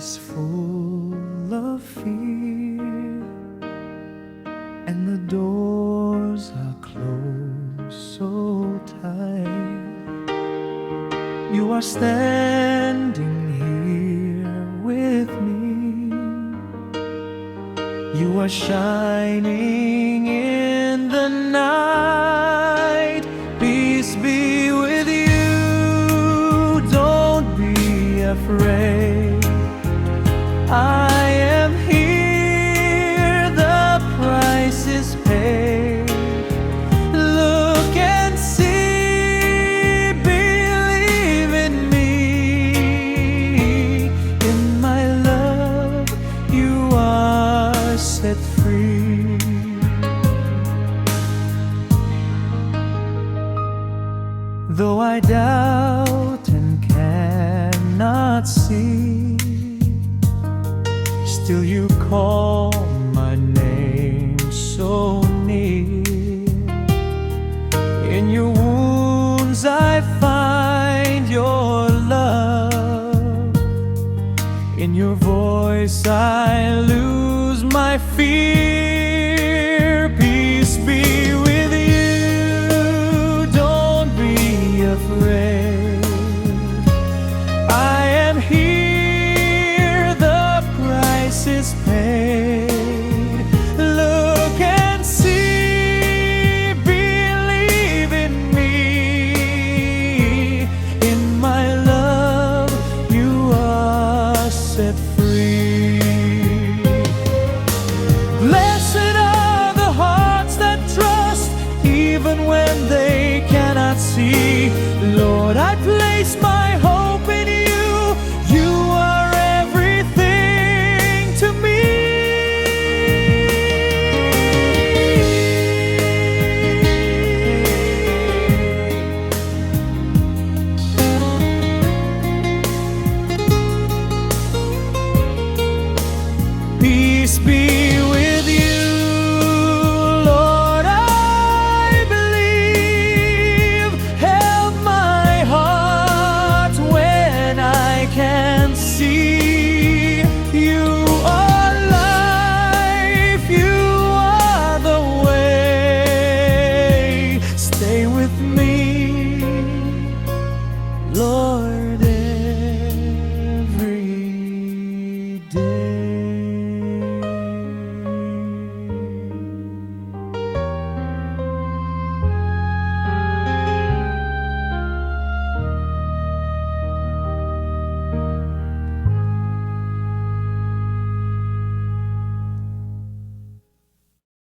is full of fear, and the doors are closed so tight. You are standing here with me. You are shining in the night. Peace be with you. Don't be afraid. I am here. The price is paid. Look and see. Believe in me. In my love, you are set free. Though I doubt and cannot see, still you call my name so near. In your wounds I find your love. In your voice I lose my fear. Peace be with you. Don't be afraid. I am here. The price is paid. Look and see. Believe in me. In my love, you are set free. Blessed are the hearts that trust, even when they cannot see. Lord, I place my hope in you. You are everything to me. Peace be